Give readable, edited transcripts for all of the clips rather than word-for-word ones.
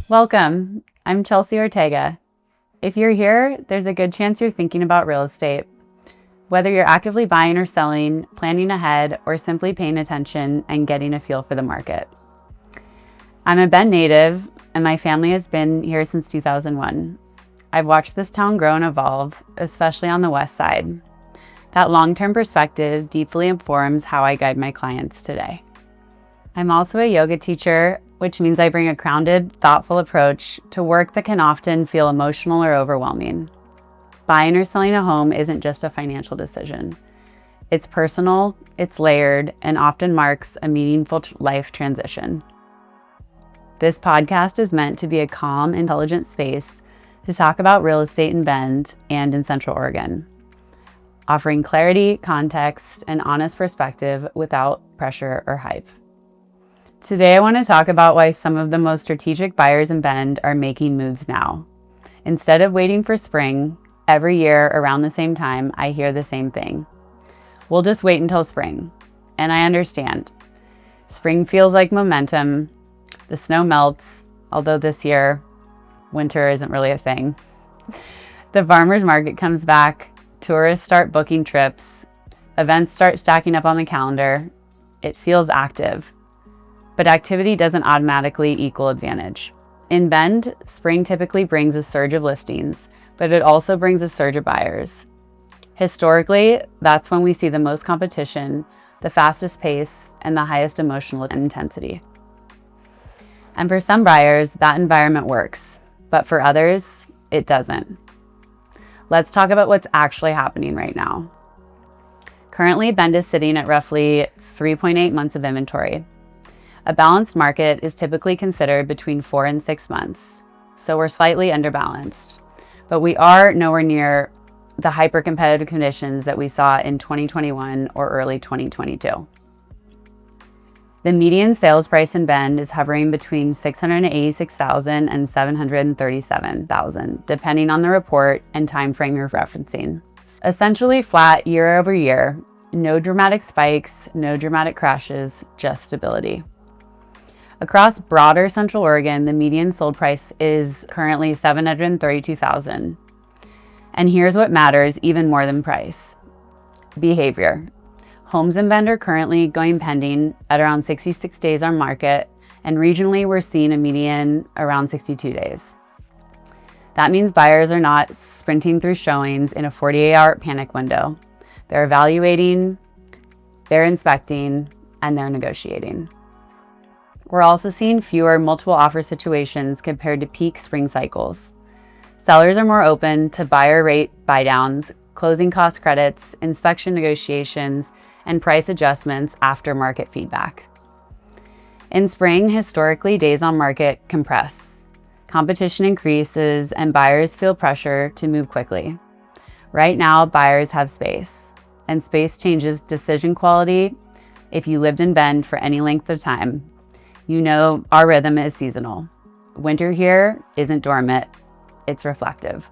Welcome. I'm Chelsea Ortega. If you're here, there's a good chance you're thinking about real estate. Whether you're actively buying or selling, planning ahead, or simply paying attention and getting a feel for the market. I'm a Bend native, and my family has been here since 2001. I've watched this town grow and evolve, especially on the west side. That long-term perspective deeply informs how I guide my clients today. I'm also a yoga teacher, which means I bring a grounded, thoughtful approach to work that can often feel emotional or overwhelming. Buying or selling a home isn't just a financial decision. It's personal, it's layered, and often marks a meaningful life transition. This podcast is meant to be a calm, intelligent space to talk about real estate in Bend and in Central Oregon, offering clarity, context, and honest perspective without pressure or hype. Today, I want to talk about why some of the most strategic buyers in Bend are making moves now. Instead of waiting for spring, every year around the same time, I hear the same thing. We'll just wait until spring. And I understand. Spring feels like momentum. The snow melts, although this year, winter isn't really a thing. The farmer's market comes back. Tourists start booking trips. Events start stacking up on the calendar. It feels active. But activity doesn't automatically equal advantage. In Bend, spring typically brings a surge of listings, but it also brings a surge of buyers. Historically, that's when we see the most competition, the fastest pace, and the highest emotional intensity. And for some buyers, that environment works, but for others, it doesn't. Let's talk about what's actually happening right now. Currently, Bend is sitting at roughly 3.8 months of inventory. A balanced market is typically considered between 4 and 6 months, so we're slightly underbalanced. But we are nowhere near the hyper-competitive conditions that we saw in 2021 or early 2022. The median sales price in Bend is hovering between $686,000 and $737,000, depending on the report and time frame you're referencing. Essentially flat year over year, no dramatic spikes, no dramatic crashes, just stability. Across broader Central Oregon, the median sold price is currently $732,000. And here's what matters even more than price: behavior. Homes in Bend are currently going pending at around 66 days on market, and regionally we're seeing a median around 62 days. That means buyers are not sprinting through showings in a 48-hour panic window. They're evaluating, they're inspecting, and they're negotiating. We're also seeing fewer multiple offer situations compared to peak spring cycles. Sellers are more open to buyer rate buydowns, closing cost credits, inspection negotiations, and price adjustments after market feedback. In spring, historically, days on market compress. Competition increases and buyers feel pressure to move quickly. Right now, buyers have space, and space changes decision quality. If you lived in Bend for any length of time, you know our rhythm is seasonal. Winter here isn't dormant, it's reflective.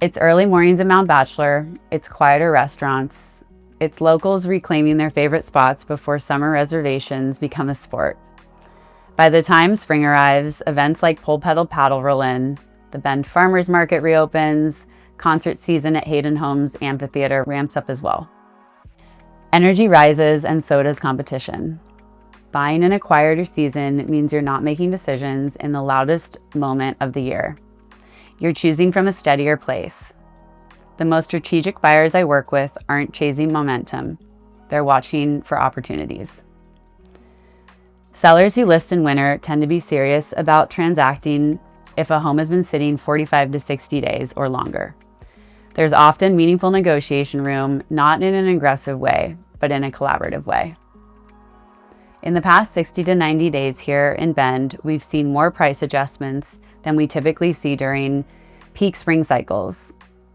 It's early mornings in Mount Bachelor, it's quieter restaurants, it's locals reclaiming their favorite spots before summer reservations become a sport. By the time spring arrives, events like Pole Pedal Paddle roll in, the Bend Farmers Market reopens, concert season at Hayden Homes Amphitheater ramps up as well. Energy rises and so does competition. Buying in a quieter season means you're not making decisions in the loudest moment of the year. You're choosing from a steadier place. The most strategic buyers I work with aren't chasing momentum. They're watching for opportunities. Sellers who list in winter tend to be serious about transacting if a home has been sitting 45 to 60 days or longer. There's often meaningful negotiation room, not in an aggressive way, but in a collaborative way. In the past 60 to 90 days here in Bend, we've seen more price adjustments than we typically see during peak spring cycles.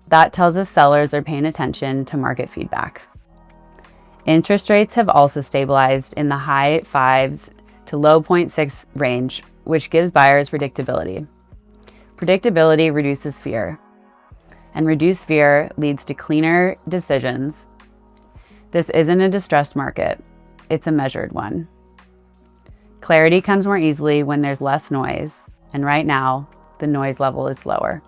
That tells us sellers are paying attention to market feedback. Interest rates have also stabilized in the high 5s to low 0.6 range, which gives buyers predictability. Predictability reduces fear, and reduced fear leads to cleaner decisions. This isn't a distressed market, it's a measured one. Clarity comes more easily when there's less noise, and right now, the noise level is lower.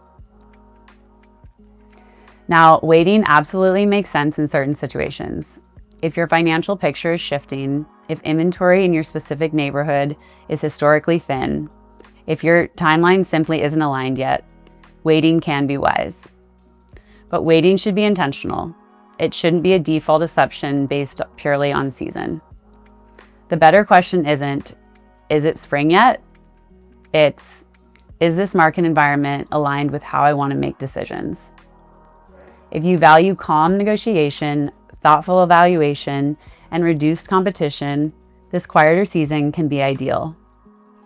Now, waiting absolutely makes sense in certain situations. If your financial picture is shifting, if inventory in your specific neighborhood is historically thin, if your timeline simply isn't aligned yet, waiting can be wise. But waiting should be intentional. It shouldn't be a default assumption based purely on season. The better question isn't, is it spring yet? It's, is this market environment aligned with how I want to make decisions? If you value calm negotiation, thoughtful evaluation, and reduced competition, this quieter season can be ideal,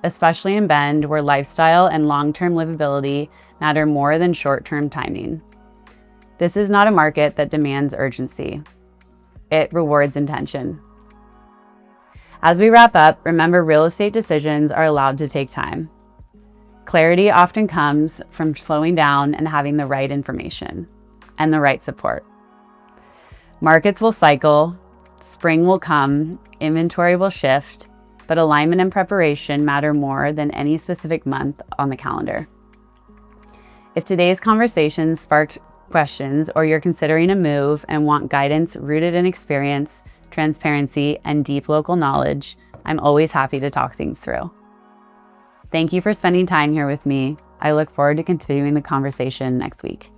especially in Bend where lifestyle and long-term livability matter more than short-term timing. This is not a market that demands urgency. It rewards intention. As we wrap up, remember real estate decisions are allowed to take time. Clarity often comes from slowing down and having the right information and the right support. Markets will cycle, spring will come, inventory will shift, but alignment and preparation matter more than any specific month on the calendar. If today's conversation sparked questions or you're considering a move and want guidance rooted in experience, transparency, and deep local knowledge, I'm always happy to talk things through. Thank you for spending time here with me. I look forward to continuing the conversation next week.